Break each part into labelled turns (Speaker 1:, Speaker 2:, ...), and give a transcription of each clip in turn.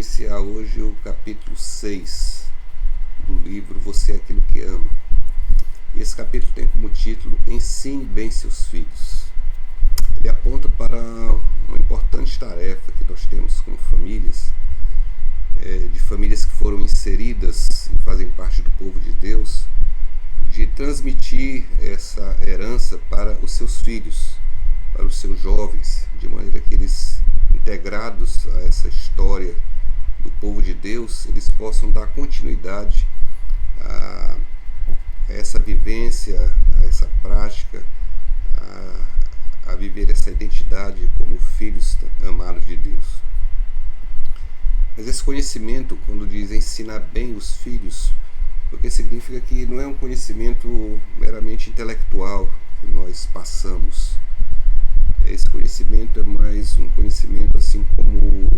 Speaker 1: iniciar hoje o capítulo 6 do livro Você é Aquilo que Ama. E esse capítulo tem como título Ensine Bem Seus Filhos. Ele aponta para uma importante tarefa que nós temos como famílias, de famílias que foram inseridas e fazem parte do povo de Deus, de transmitir essa herança para os seus filhos, para os seus jovens, de maneira que eles, integrados a essa história do povo de Deus, eles possam dar continuidade a essa vivência, a essa prática, a viver essa identidade como filhos amados de Deus. Mas esse conhecimento, quando diz ensinar bem os filhos, porque significa que não é um conhecimento meramente intelectual que nós passamos. Esse conhecimento é mais um conhecimento, assim como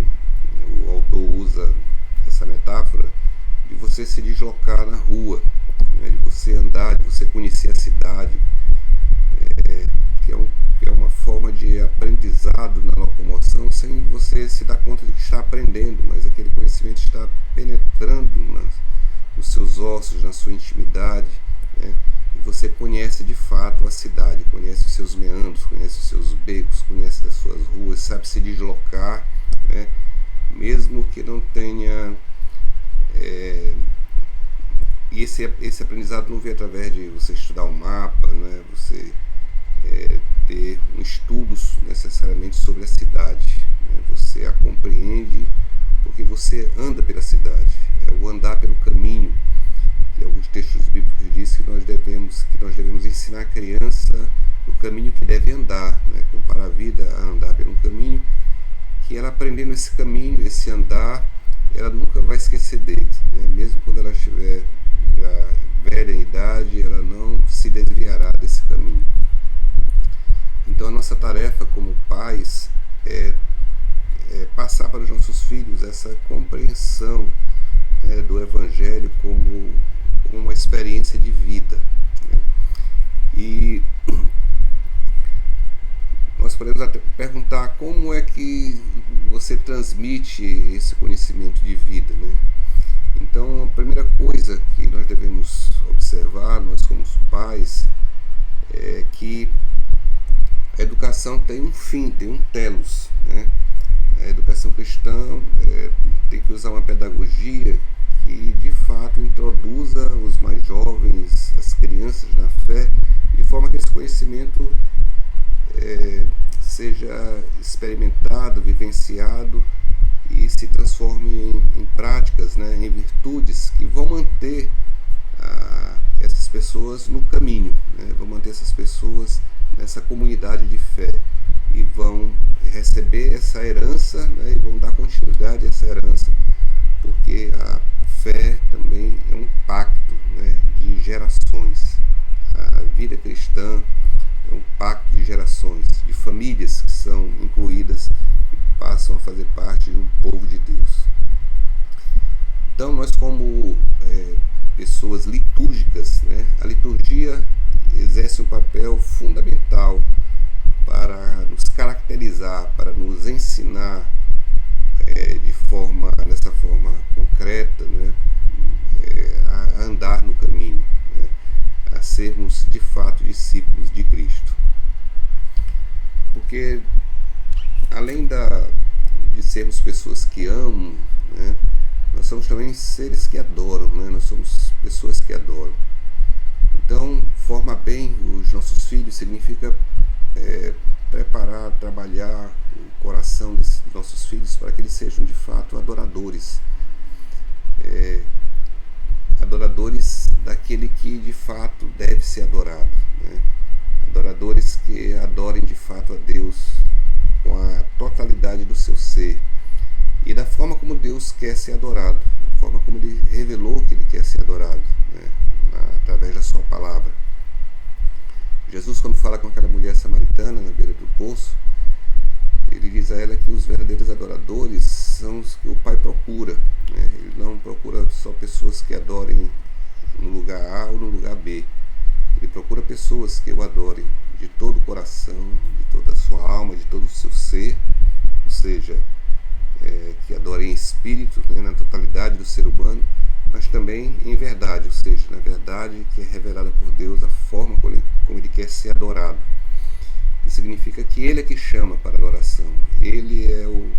Speaker 1: o autor usa essa metáfora, de você se deslocar na rua, de você andar, de você conhecer a cidade, que é uma forma de aprendizado na locomoção, sem você se dar conta de que está aprendendo, mas aquele conhecimento está penetrando nos seus ossos, na sua intimidade, e você conhece de fato a cidade, conhece os seus meandros, conhece os seus becos, conhece as suas ruas, sabe se deslocar, mesmo que não tenha... E esse aprendizado não vem através de você estudar um mapa, você ter um estudo necessariamente sobre a cidade, você a compreende porque você anda pela cidade, é o andar pelo caminho, que alguns textos bíblicos dizem que nós devemos ensinar a criança o caminho que deve andar, comparar a vida a andar pelo caminho, que ela aprendendo esse caminho, esse andar, ela nunca vai esquecer dele, mesmo quando ela estiver já velha em idade, ela não se desviará desse caminho. Então a nossa tarefa como pais é passar para os nossos filhos essa compreensão do Evangelho como uma experiência de vida. E nós podemos até perguntar como é que você transmite esse conhecimento de vida, Então, a primeira coisa que nós devemos observar, nós como pais, é que a educação tem um fim, tem um telos, A educação cristã tem que usar uma pedagogia que, de fato, introduza os mais jovens, as crianças na fé, de forma que esse conhecimento seja experimentado, vivenciado e se transforme em práticas, em virtudes que vão manter essas pessoas no caminho, vão manter essas pessoas nessa comunidade de fé e vão receber essa herança, e vão dar continuidade a essa herança, porque a fé também é um pacto, de gerações. A vida cristã é um pacto de gerações, de famílias que são incluídas e passam a fazer parte de um povo de Deus. Então nós como pessoas litúrgicas, a liturgia exerce um papel fundamental para nos caracterizar, para nos ensinar dessa forma concreta, a andar no caminho, a sermos de fato discípulos de Cristo. Porque além de sermos pessoas que amam, nós somos também seres que adoram, nós somos pessoas que adoram. Então, formar bem os nossos filhos significa preparar, trabalhar o coração dos nossos filhos para que eles sejam de fato adoradores. Adoradores daquele que de fato deve ser adorado. Adoradores que adorem de fato a Deus com a totalidade do seu ser e da forma como Deus quer ser adorado, da forma como Ele revelou que Ele quer ser adorado, através da sua palavra. Jesus, quando fala com aquela mulher samaritana na beira do poço, ele diz a ela que os verdadeiros adoradores são os que o Pai procura. Ele não procura só pessoas que adorem no lugar A ou no lugar B. Ele procura pessoas que o adorem de todo o coração, de toda a sua alma, de todo o seu ser, ou seja, que adorem em espírito também em verdade, ou seja, na verdade que é revelada por Deus a forma como ele quer ser adorado. Isso significa que ele é que chama para a adoração, ele é o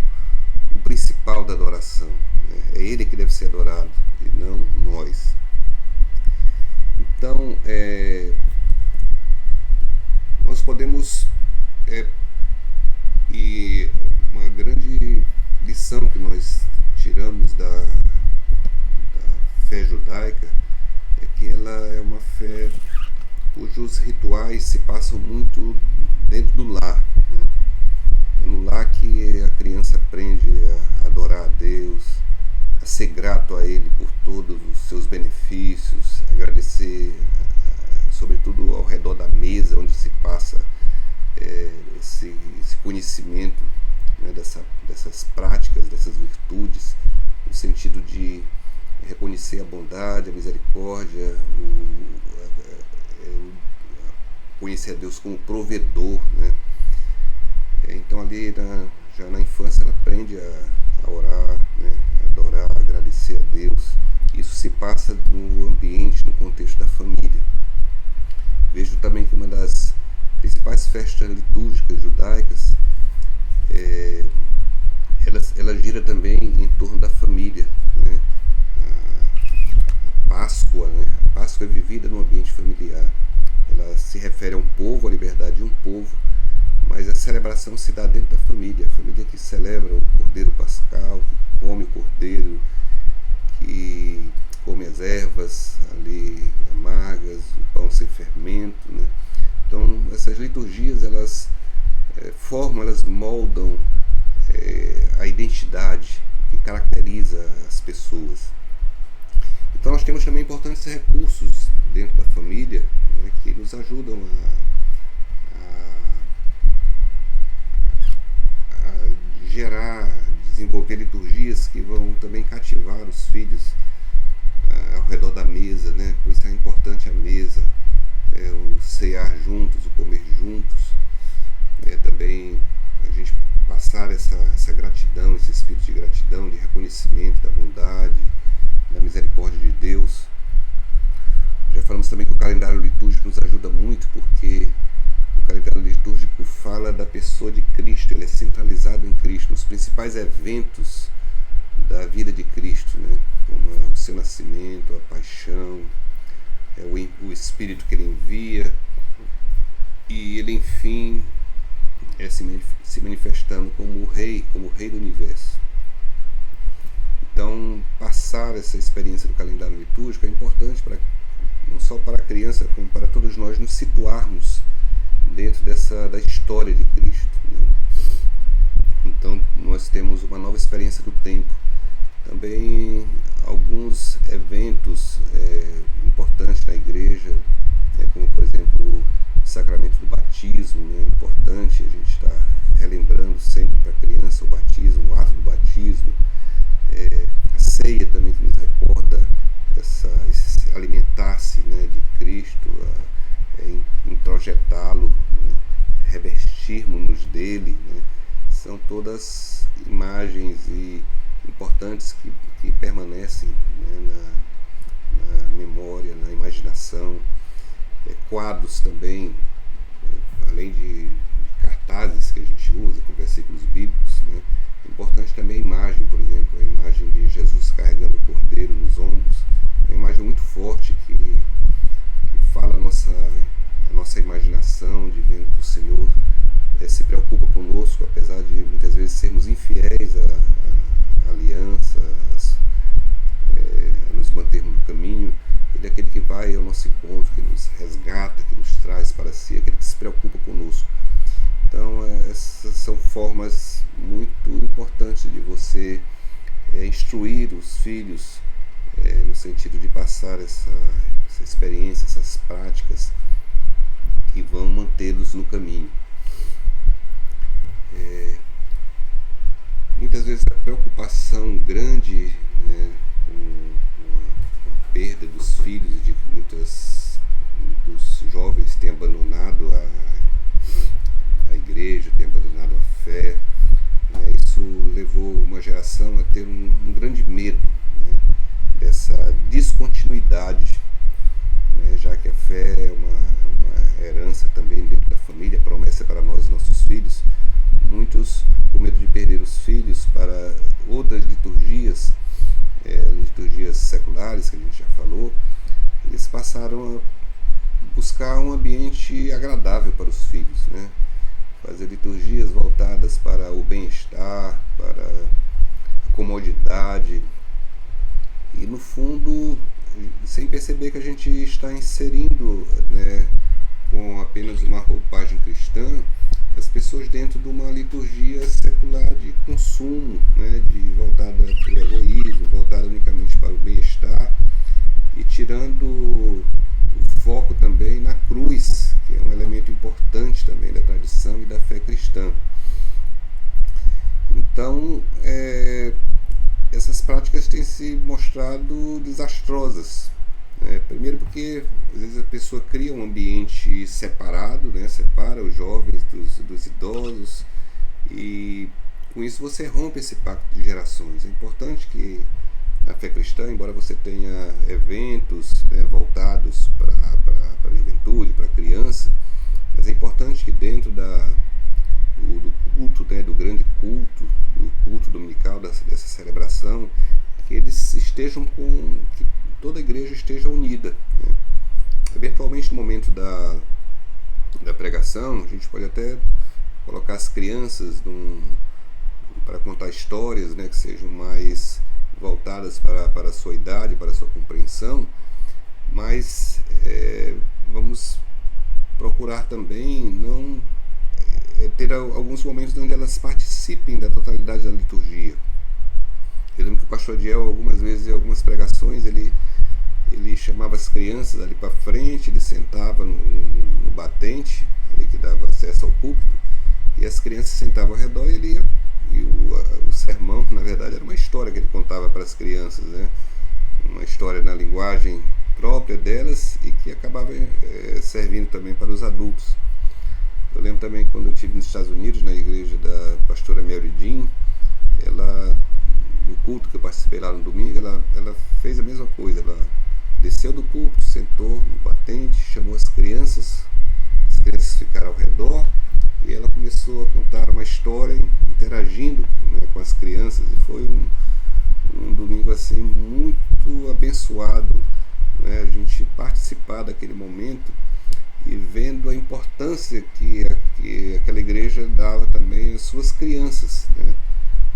Speaker 1: principal da adoração, né? É ele que deve ser adorado e não nós. Então, nós podemos, e uma grande lição que nós tiramos da fé judaica é que ela é uma fé cujos rituais se passam muito dentro do lar, né? É no lar que a criança aprende a adorar a Deus, a ser grato a Ele por todos os seus benefícios, agradecer, sobretudo ao redor da mesa onde se passa esse conhecimento, né, dessas práticas, dessas virtudes, no sentido de reconhecer a bondade, a misericórdia, conhecer a Deus como provedor, né? Então ali já na infância ela aprende a orar, né, a adorar, a agradecer a Deus. Isso se passa no ambiente, no contexto da família. Vejo também que uma das principais festas litúrgicas judaicas ela gira também em torno da família, né? A Páscoa, né? A Páscoa é vivida no ambiente familiar. Ela se refere a um povo, a liberdade de um povo, mas a celebração se dá dentro da família. A família que celebra o Cordeiro Pascal, que come o Cordeiro, que come as ervas ali amargas, o pão sem fermento, né? Então essas liturgias elas formam, elas moldam a identidade que caracteriza as pessoas. Então nós temos também importantes recursos dentro da família, né, que nos ajudam a gerar, desenvolver liturgias que vão também cativar os filhos ao redor da mesa, né? Por isso é importante a mesa, o cear juntos, o comer juntos, também a gente passar essa gratidão, esse espírito de gratidão, de reconhecimento da bondade, da misericórdia de Deus. Já falamos também que o calendário litúrgico nos ajuda muito, porque o calendário litúrgico fala da pessoa de Cristo, ele é centralizado em Cristo, nos principais eventos da vida de Cristo, né? Como o seu nascimento, a paixão, o Espírito que ele envia, e ele enfim se manifestando como o Rei do Universo. Então, passar essa experiência do calendário litúrgico é importante não só para a criança, como para todos nós nos situarmos dentro da história de Cristo, né? Então, nós temos uma nova experiência do tempo. Também alguns eventos importantes na igreja, como por exemplo o sacramento do batismo, né? É importante a gente estar relembrando sempre para a criança o batismo, o ato do batismo, a ceia também que nos recorda esse alimentar-se, né, de Cristo, introjetá-lo, né? Revestirmos-nos dele, né? São todas imagens importantes que permanecem, né, na memória, na imaginação. Quadros também, além de cartazes que a gente usa com versículos bíblicos, né? É importante também a imagem, por exemplo, a imagem de Jesus carregando o cordeiro nos ombros, é uma imagem muito forte que fala a nossa imaginação, de vendo que o Senhor se preocupa conosco, apesar de muitas vezes sermos infiéis à aliança, a nos mantermos no caminho. Ele é aquele que vai ao nosso encontro, que nos resgata, que nos traz para si, aquele que se preocupa conosco. Então, essas são formas muito importantes de você instruir os filhos, no sentido de passar essa experiência, essas práticas que vão mantê-los no caminho. Muitas vezes a preocupação grande, né, com a perda dos filhos, de que muitos jovens têm abandonado a igreja, têm abandonado a fé, né, isso levou uma geração a ter um grande medo, né, dessa descontinuidade, né? Já que a fé é uma herança também dentro da família, promessa para nós e nossos filhos. Muitos, com medo de perder os filhos para outras liturgias, liturgias seculares, que a gente já falou, eles passaram a buscar um ambiente agradável para os filhos, né? Fazer liturgias voltadas para o bem-estar, para a comodidade, e no fundo, sem perceber que a gente está inserindo, né, com apenas uma roupagem cristã, as pessoas dentro de uma liturgia secular de consumo, né, voltada para o egoísmo, voltada unicamente para o bem-estar, e tirando o foco também na cruz, que é um elemento importante também da tradição e da fé cristã. Então, essas práticas têm se mostrado desastrosas. Primeiro porque às vezes a pessoa cria um ambiente separado, né? Separa os jovens dos idosos, e com isso você rompe esse pacto de gerações. É importante que na fé cristã, embora você tenha eventos, né, voltados para a juventude, para a criança, mas é importante que dentro do culto, né, do grande culto, do culto dominical, dessa celebração, que eles estejam que toda a igreja esteja unida, né? Eventualmente, no momento da pregação, a gente pode até colocar as crianças para contar histórias, né, que sejam mais voltadas para a sua idade, para a sua compreensão, mas vamos procurar também não ter alguns momentos onde elas participem da totalidade da liturgia. Eu lembro que o pastor Adiel, algumas vezes, em algumas pregações, ele chamava as crianças ali para frente, ele sentava no batente, ali que dava acesso ao púlpito, e as crianças sentavam ao redor, e o sermão, na verdade, era uma história que ele contava para as crianças, né? Uma história na linguagem própria delas e que acabava servindo também para os adultos. Eu lembro também quando eu estive nos Estados Unidos, na igreja da pastora Mary Jean, no culto que eu participei lá no domingo, ela fez a mesma coisa. Ela desceu do púlpito, sentou no batente, chamou as crianças ficaram ao redor, e ela começou a contar uma história, interagindo, né, com as crianças, e foi um domingo assim muito abençoado, né, a gente participar daquele momento e vendo a importância que aquela igreja dava também às suas crianças, né,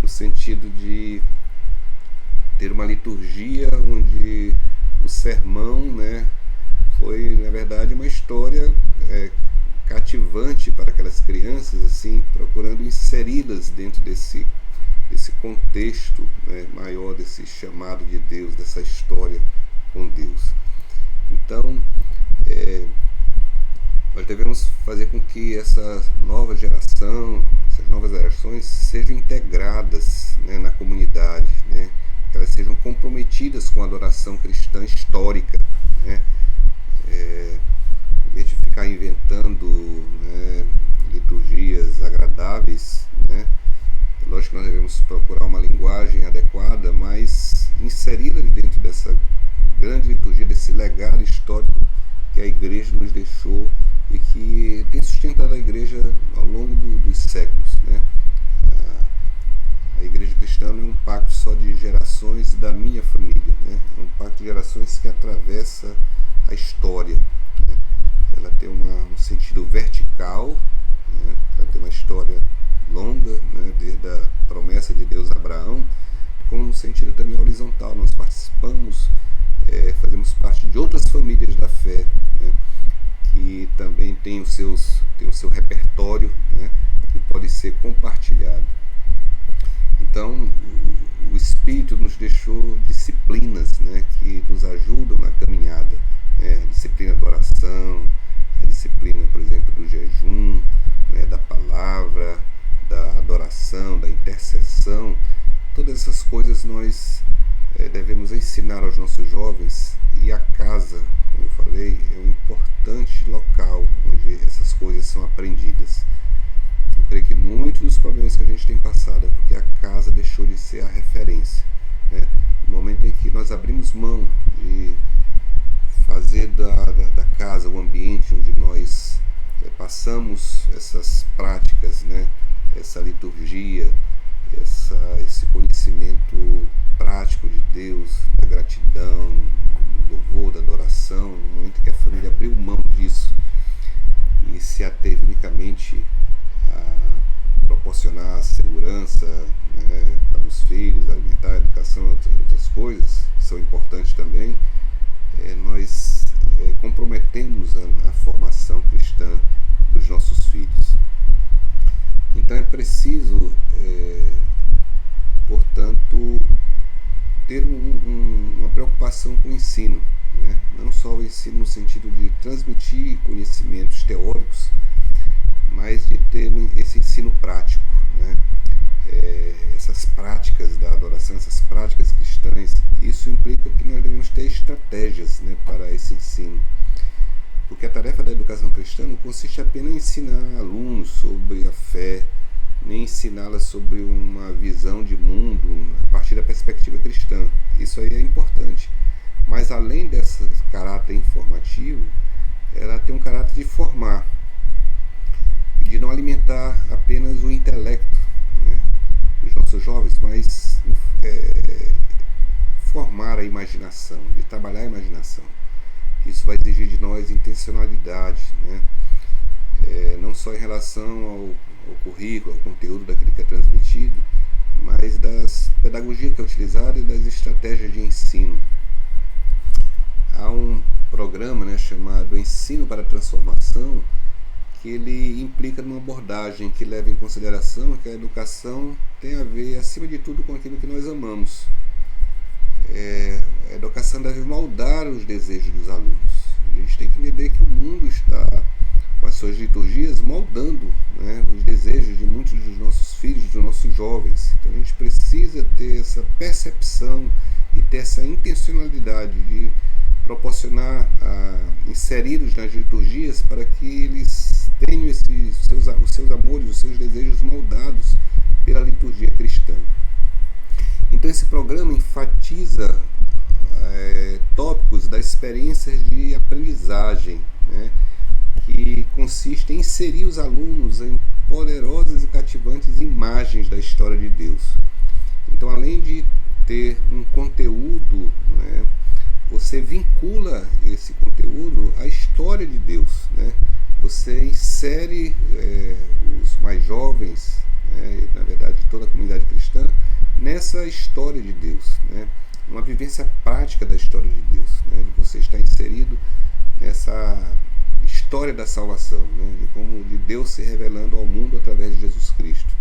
Speaker 1: no sentido de ter uma liturgia onde o sermão, né, foi, na verdade, uma história cativante para aquelas crianças, assim, procurando inseri-las dentro desse contexto, né, maior, desse chamado de Deus, dessa história com Deus. Então, nós devemos fazer com que essa nova geração, essas novas gerações sejam integradas, né, na comunidade, né, que elas sejam comprometidas com a adoração cristã histórica, né, em vez de ficar inventando, né, liturgias agradáveis, né, é lógico que nós devemos procurar uma linguagem adequada, mas inseri-la dentro dessa grande liturgia, desse legado histórico que a igreja nos deixou e que tem sustentado a igreja ao longo dos séculos, né? A igreja cristã não é um pacto só de gerações da minha família, né? É um pacto de gerações que atravessa a história, né? Ela tem um sentido vertical, né? Ela tem uma história longa, né? Desde a promessa de Deus a Abraão, como um sentido também horizontal. Nós participamos, fazemos parte de outras famílias da fé, né? Que também tem o seu repertório, né? Que pode ser compartilhado. Então, o Espírito nos deixou disciplinas, né, que nos ajudam na caminhada, né, a disciplina da oração, a disciplina, por exemplo, do jejum, né, da palavra, da adoração, da intercessão. Todas essas coisas nós devemos ensinar aos nossos jovens, e a casa, como eu falei, é um importante local onde essas coisas são aprendidas. Eu creio que muitos dos problemas que a gente tem passado é porque a casa deixou de ser a referência, né? No momento em que nós abrimos mão liturgia, esse conhecimento prático de Deus, da gratidão, do louvor, da adoração, no momento que a família abriu mão disso e se ateve unicamente a proporcionar segurança, né, para os filhos, alimentar, educação, outras coisas que são importantes também, nós comprometemos a formação cristã dos nossos filhos. Então é preciso, portanto, ter uma preocupação com o ensino, né? Não só o ensino no sentido de transmitir conhecimentos teóricos, mas de ter esse ensino prático, né? Essas práticas da adoração, essas práticas cristãs, isso implica que nós devemos ter estratégias, né, para esse ensino. Porque a tarefa da educação cristã não consiste apenas em ensinar alunos sobre a fé, nem ensiná-las sobre uma visão de mundo a partir da perspectiva cristã. Isso aí é importante. Mas além desse caráter informativo, ela tem um caráter de formar, de não alimentar apenas o intelecto, né, dos nossos jovens, mas formar a imaginação, de trabalhar a imaginação. Isso vai exigir de nós intencionalidade, né? Não só em relação ao currículo, ao conteúdo daquilo que é transmitido, mas das pedagogia que é utilizada e das estratégias de ensino. Há um programa, né, chamado Ensino para a Transformação, que ele implica numa abordagem que leva em consideração que a educação tem a ver, acima de tudo, com aquilo que nós amamos. A educação deve moldar os desejos dos alunos. A gente tem que entender que o mundo está, com as suas liturgias, moldando, né, os desejos de muitos dos nossos filhos, dos nossos jovens. Então a gente precisa ter essa percepção e ter essa intencionalidade de proporcionar, inseri-los nas liturgias para que eles tenham os seus amores, os seus desejos moldados pela liturgia cristã. Então esse programa enfatiza tópicos das experiências de aprendizagem, né, que consiste em inserir os alunos em poderosas e cativantes imagens da história de Deus. Então, além de ter um conteúdo, né, você vincula esse conteúdo à história de Deus, né? Você insere os mais jovens, né, na verdade toda a comunidade cristã, nessa história de Deus, né? Uma vivência prática da história de Deus, né? De você estar inserido nessa história da salvação, né? De Deus se revelando ao mundo através de Jesus Cristo.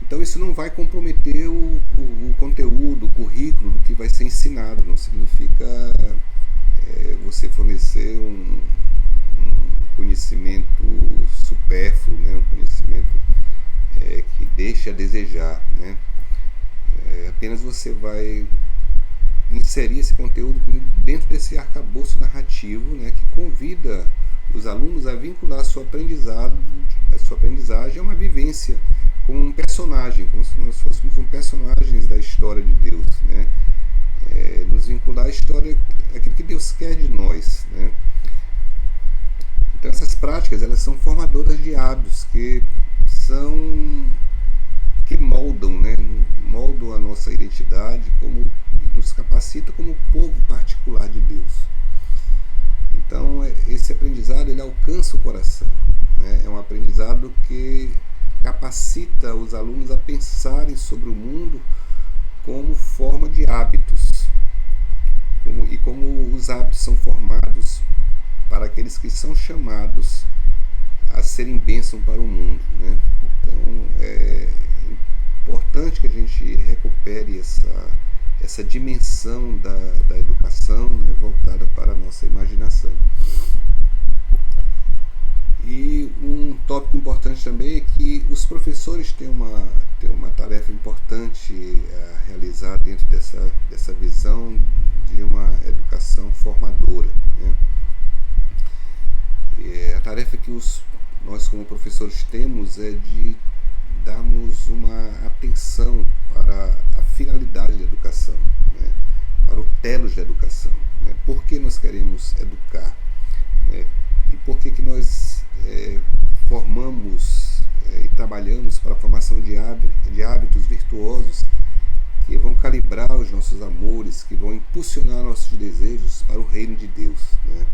Speaker 1: Então isso não vai comprometer o conteúdo, o currículo do que vai ser ensinado. Não significa você fornecer um conhecimento supérfluo, né? Um conhecimento que deixa a desejar, né? Apenas você vai inserir esse conteúdo dentro desse arcabouço narrativo, né, que convida os alunos a vincular a sua aprendizagem a uma vivência com um personagem, como se nós fôssemos personagens da história de Deus, né? Nos vincular à história, aquilo que Deus quer de nós, né? Então essas práticas, elas são formadoras de hábitos que moldam, né? Moldam a nossa identidade, nos capacita como povo particular de Deus. Então esse aprendizado, ele alcança o coração, né? É um aprendizado que capacita os alunos a pensarem sobre o mundo como forma de hábitos, e como os hábitos são formados para aqueles que são chamados a serem bênção para o mundo, né? Então é importante que a gente recupere essa dimensão da educação, né, voltada para a nossa imaginação. E um tópico importante também é que os professores têm uma tarefa importante a realizar dentro dessa visão de uma educação formadora, né? A tarefa que nós como professores temos é de darmos uma atenção para a finalidade da educação, né? Para o telos da educação, né? Por que nós queremos educar, né? E por que nós formamos e trabalhamos para a formação de hábitos virtuosos que vão calibrar os nossos amores, que vão impulsionar nossos desejos para o reino de Deus, né?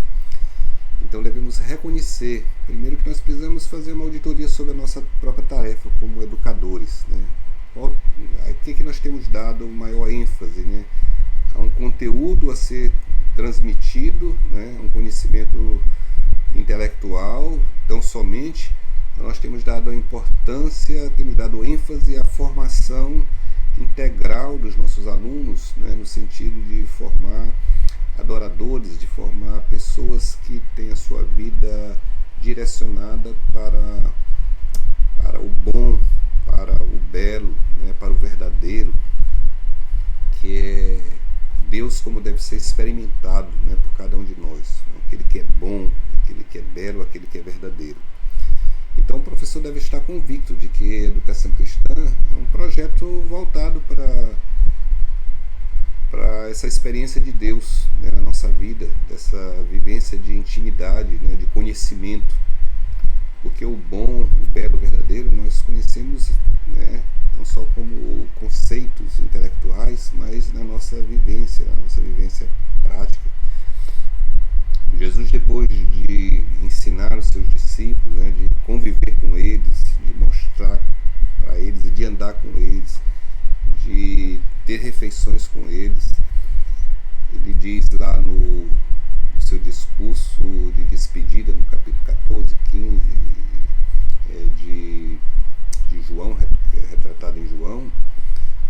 Speaker 1: Então devemos reconhecer, primeiro, que nós precisamos fazer uma auditoria sobre a nossa própria tarefa como educadores, né? O que nós temos dado maior ênfase, né? Há um conteúdo a ser transmitido, né? Um conhecimento intelectual, tão somente. Nós temos dado a importância, temos dado ênfase à formação integral dos nossos alunos, né? No sentido de formar adoradores, de formar pessoas que têm a sua vida direcionada para o bom, para o belo, né? Para o verdadeiro, que é Deus como deve ser experimentado, né? Por cada um de nós, aquele que é bom, aquele que é belo, aquele que é verdadeiro. Então o professor deve estar convicto de que a educação cristã é um projeto voltado para essa experiência de Deus, né, na nossa vida, dessa vivência de intimidade, né, de conhecimento. Porque o bom, o belo, o verdadeiro, nós conhecemos, né, não só como conceitos intelectuais, mas na nossa vivência prática. Jesus, depois de ensinar os seus discípulos, né, de conviver com eles, de mostrar para eles, de andar com eles, de ter refeições com eles, ele diz lá no seu discurso de despedida, no capítulo 14, 15 de João, retratado em João,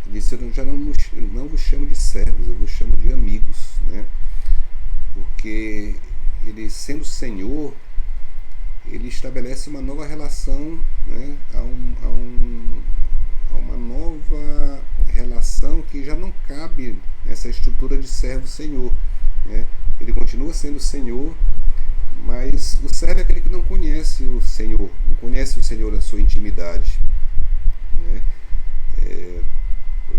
Speaker 1: ele disse: eu já não vos chamo de servos, eu vos chamo de amigos, né? Porque ele, sendo Senhor, ele estabelece uma nova relação, né? Há uma nova relação que já não cabe nessa estrutura de servo-senhor, né? Ele continua sendo Senhor, mas o servo é aquele que não conhece o Senhor, não conhece o Senhor na sua intimidade, né?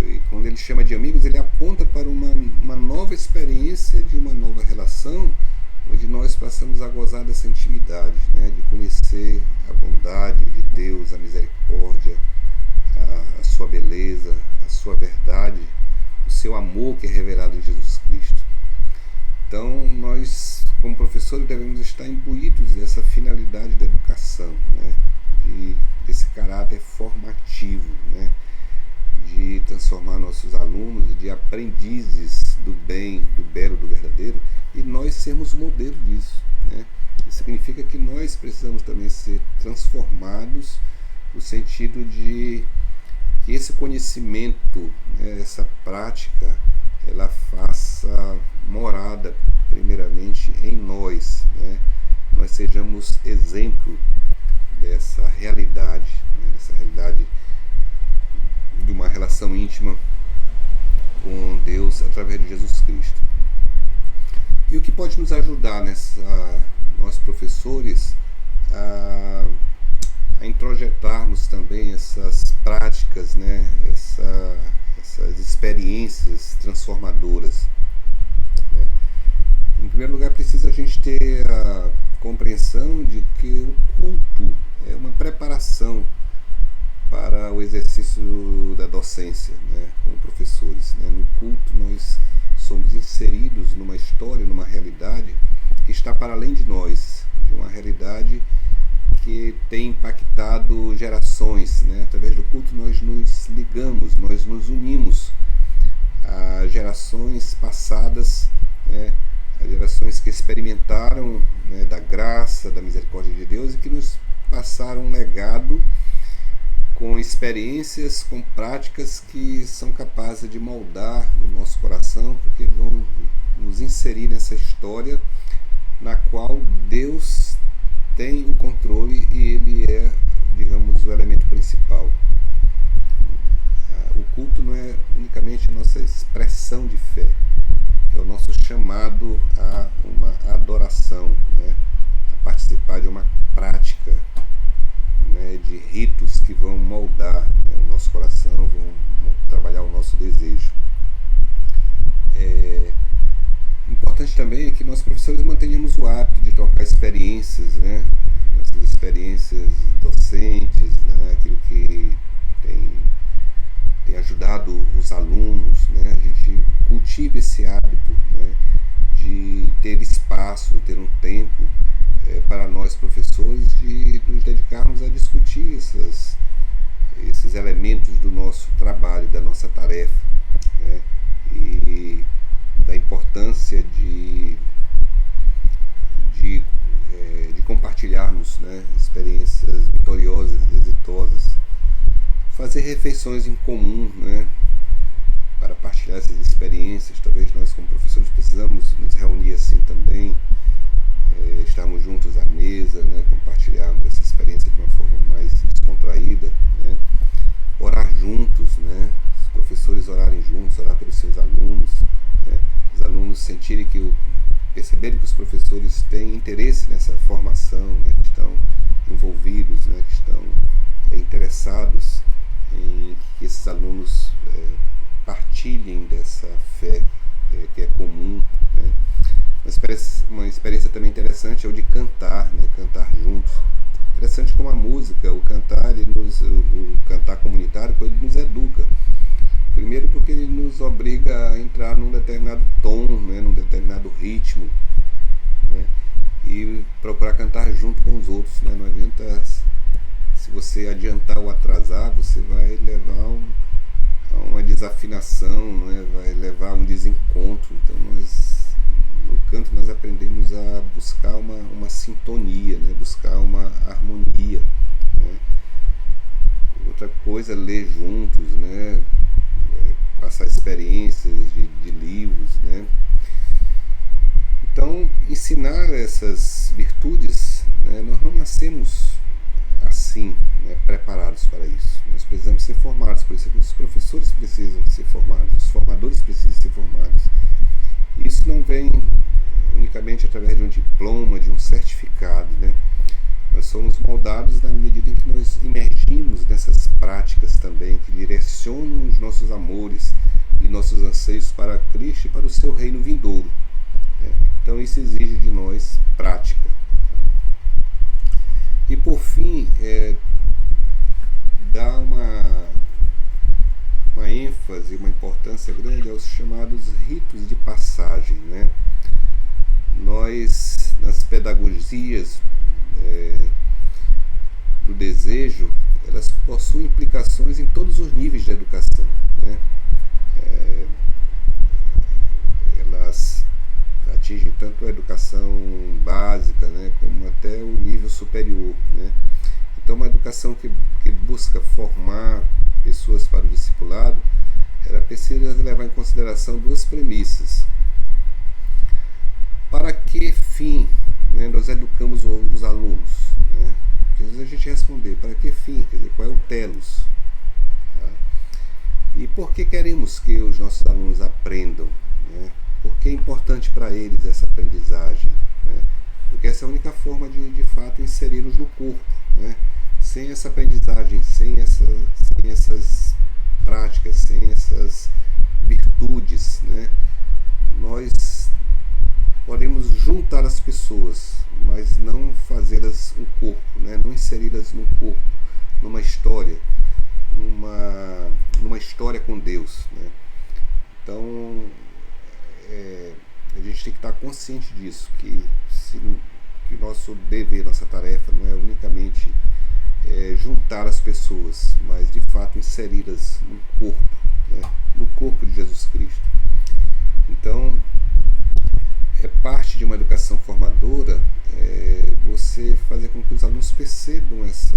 Speaker 1: E quando ele chama de amigos, ele aponta para uma nova experiência de uma nova relação, onde nós passamos a gozar dessa intimidade, né? De conhecer a bondade de Deus, a misericórdia, a sua beleza, a sua verdade, o seu amor que é revelado em Jesus Cristo. Então nós, como professores, devemos estar imbuídos dessa finalidade da educação, né? Desse caráter formativo, né? De transformar nossos alunos de aprendizes do bem, do belo, do verdadeiro, e nós sermos o modelo disso, né? Isso significa que nós precisamos também ser transformados no sentido de que esse conhecimento, né, essa prática, ela faça morada primeiramente em nós, né? Nós sejamos exemplo dessa realidade, né? Dessa realidade de uma relação íntima com Deus através de Jesus Cristo. E o que pode nos ajudar nós professores, a introjetarmos também essas práticas, né? Essas experiências transformadoras, né? Em primeiro lugar, precisa a gente ter a compreensão de que o culto é uma preparação para o exercício da docência, né, como professores, né? No culto nós somos inseridos numa história, numa realidade que está para além de nós, de uma realidade que tem impactado gerações, né? Através do culto nós nos ligamos, nós nos unimos a gerações passadas, né? A gerações que experimentaram, né, da graça, da misericórdia de Deus e que nos passaram um legado com experiências, com práticas que são capazes de moldar o nosso coração, porque vão nos inserir nessa história na qual Deus tem o controle e Ele é, digamos, o elemento principal. O culto não é unicamente a nossa expressão de fé, é o nosso chamado a uma adoração, né? A participar de uma prática, né, de ritos que vão moldar, né, o nosso coração, vão trabalhar o nosso desejo. Importante também é que nós, professores, mantenhamos o hábito de trocar experiências, né, nossas experiências docentes, né, aquilo que nosso trabalho, da nossa tarefa, né? E da importância de compartilharmos, né, experiências vitoriosas, exitosas, fazer refeições em comum, né, para partilhar essas experiências. Talvez nós, como professores, precisamos nos reunir assim também, estarmos juntos à mesa, né, compartilharmos essa experiência de uma forma mais descontraída, né, orar juntos, né, os professores orarem juntos, orar pelos seus alunos, né, os alunos sentirem perceberem que os professores têm interesse nessa formação, né, que estão envolvidos, né, que estão interessados em que esses alunos partilhem dessa fé que é comum, né. Uma experiência também interessante é o de cantar, né, cantar juntos. Interessante como a música, o cantar comunitário, ele nos educa. Primeiro porque ele nos obriga a entrar num determinado tom, né, num determinado ritmo, né, e procurar cantar junto com os outros, né. Não adianta, se você adiantar ou atrasar, você vai levar a uma desafinação, né, vai levar a um desencontro. Então no canto nós aprendemos a buscar uma sintonia, né, buscar uma harmonia, né. Outra coisa é ler juntos, né, passar experiências de livros, né. Então, ensinar essas virtudes, né, nós não nascemos assim, né, preparados para isso. Nós precisamos ser formados, por isso que os professores precisam ser formados, os formadores precisam ser formados. Isso não vem unicamente através de um diploma, de um certificado, né. Nós somos moldados na medida em que nós imergimos nessas práticas também, que direcionam os nossos amores e nossos anseios para Cristo e para o seu reino vindouro, né? Então isso exige de nós prática. E por fim, dá uma ênfase, uma importância grande aos chamados ritos de passagem, né? Nós, nas pedagogias do desejo, elas possuem implicações em todos os níveis de educação, né? Elas atingem tanto a educação básica, né, como até o nível superior, né? Então uma educação que busca formar pessoas para o discipulado, ela precisa levar em consideração duas premissas. Para que fim, né, nós educamos os alunos, né? Porque às vezes a gente responder, para que fim? Quer dizer, qual é o telos? Tá? E por que queremos que os nossos alunos aprendam, né? Por que é importante para eles essa aprendizagem, né? Porque essa é a única forma de fato inseri-los no corpo, né? Sem essa aprendizagem, sem essas práticas, sem essas virtudes, né, nós podemos juntar as pessoas, mas não fazê-las um corpo, né, não inseri-las no corpo, numa história com Deus, né. Então a gente tem que estar consciente disso, que nosso dever, nossa tarefa não é unicamente juntar as pessoas, mas de fato inseri-las no corpo, né, no corpo de Jesus Cristo. Então é parte de uma educação formadora você fazer com que os alunos percebam esse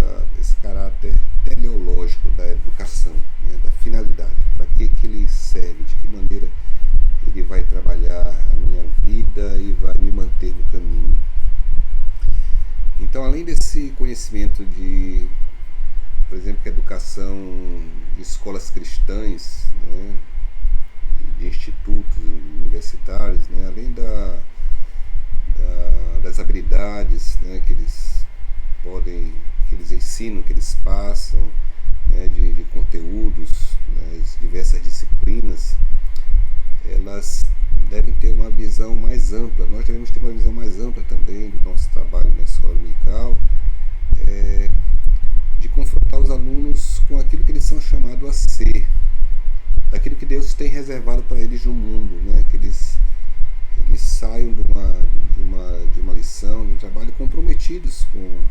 Speaker 1: caráter teleológico da educação, né, da finalidade, para que ele serve, de que maneira ele vai trabalhar a minha vida e vai me manter no caminho. Então, além desse conhecimento por exemplo, que a educação de escolas cristãs, né, de institutos universitários, né, além das habilidades, né, que eles ensinam, que eles passam, né, de conteúdos, das diversas disciplinas, elas devem ter uma visão mais ampla. Nós devemos ter uma visão mais ampla também do nosso trabalho na escola dominical, de confrontar os alunos com aquilo que eles são chamados a ser, daquilo que Deus tem reservado para eles no mundo, né? Que eles saiam de uma lição, de um trabalho comprometidos com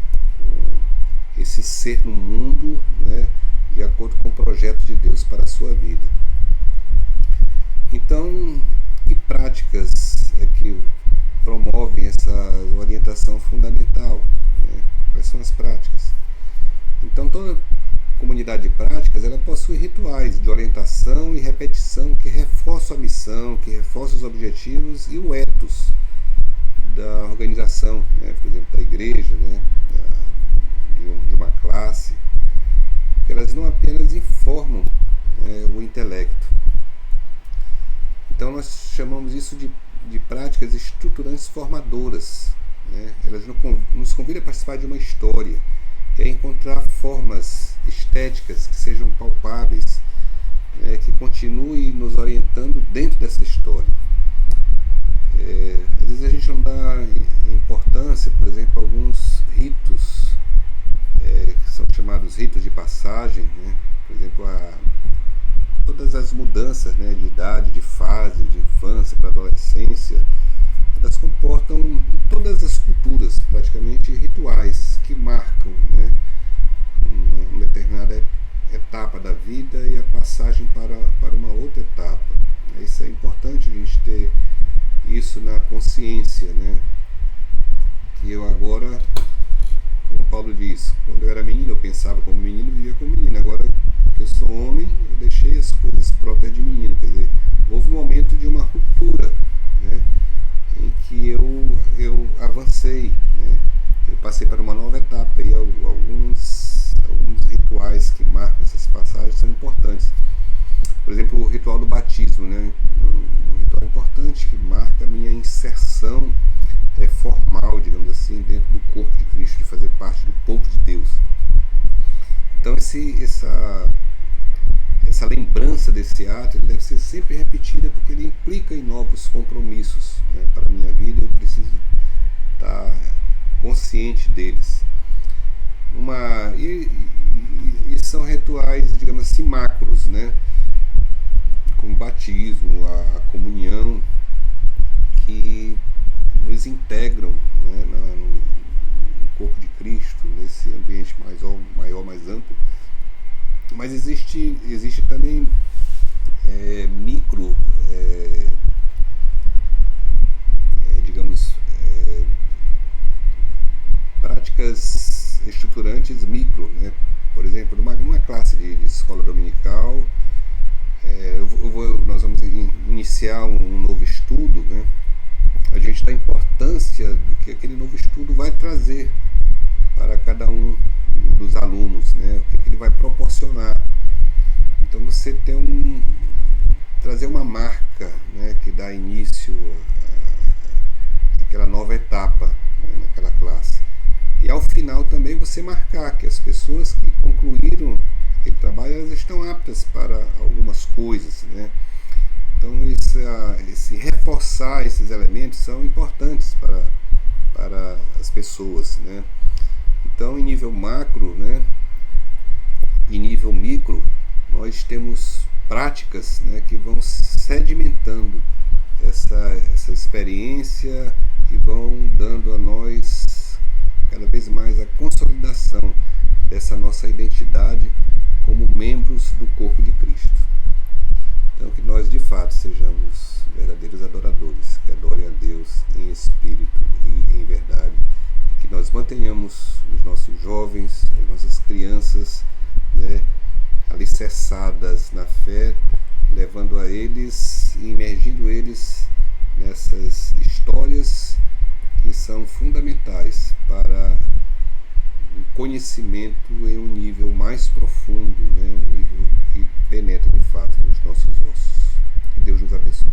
Speaker 1: esse ser no mundo, né, de acordo com o projeto de Deus para a sua vida. Então, que práticas é que promovem essa orientação fundamental? Né? Quais são as práticas? Então, toda comunidade de práticas ela possui rituais de orientação e repetição que reforçam a missão, que reforçam os objetivos e o ethos da organização, né? Por exemplo, da igreja, né? de uma classe, que elas não apenas informam o intelecto. Então nós chamamos isso de práticas estruturantes formadoras. Né? Elas nos convidam a participar de uma história e a encontrar formas estéticas que sejam palpáveis, que continuem nos orientando dentro dessa história. Às vezes a gente não dá importância, por exemplo, a alguns ritos que são chamados ritos de passagem, né? Por exemplo, todas as mudanças, né, de idade, de fase, de infância para adolescência, elas comportam em todas as culturas praticamente rituais que marcam, né, uma determinada etapa da vida e a passagem para uma outra etapa. Isso é importante a gente ter isso na consciência, né? Que eu agora, como Paulo diz, quando eu era menino eu pensava como menino e vivia como menino. Agora que eu sou homem, eu deixei as coisas próprias de menino. Quer dizer, houve um momento de uma ruptura, né? Em que eu avancei, né? Eu passei para uma nova etapa e alguns rituais que marcam essas passagens são importantes. Por exemplo, o ritual do batismo, né? Um ritual importante que marca a minha inserção formal, digamos assim, dentro do corpo de Cristo, de fazer parte do povo de Deus. Então essa lembrança desse ato ele deve ser sempre repetida porque ele implica em novos compromissos, né? Para a minha vida eu preciso estar consciente deles. E são rituais, digamos assim, macros, né? Como o batismo, a comunhão, que nos integram, né, no corpo de Cristo, nesse ambiente maior, mais amplo. Mas existe também micro, práticas estruturantes micro, né? Por exemplo, numa classe de escola dominical, nós vamos iniciar um novo estudo, né? A gente dá importância do que aquele novo estudo vai trazer para cada um dos alunos, né? O que ele vai proporcionar. Então você trazer uma marca, né, que dá início àquela nova etapa, né, naquela classe. E ao final também você marcar que as pessoas que concluíram aquele trabalho elas estão aptas para algumas coisas, né? Então esse reforçar esses elementos são importantes para as pessoas, né? Então em nível macro, né, e nível micro nós temos práticas, né, que vão sedimentando essa experiência e vão dando a nós cada vez mais a consolidação dessa nossa identidade como membros do corpo de Cristo. Então que nós de fato sejamos verdadeiros adoradores, que adorem a Deus em espírito e em verdade, e que nós mantenhamos os nossos jovens, as nossas crianças, né, alicerçadas na fé, levando a eles e imergindo eles nessas histórias que são fundamentais para o conhecimento em um nível mais profundo, né, um nível que penetra de fato nos nossos ossos. Que Deus nos abençoe.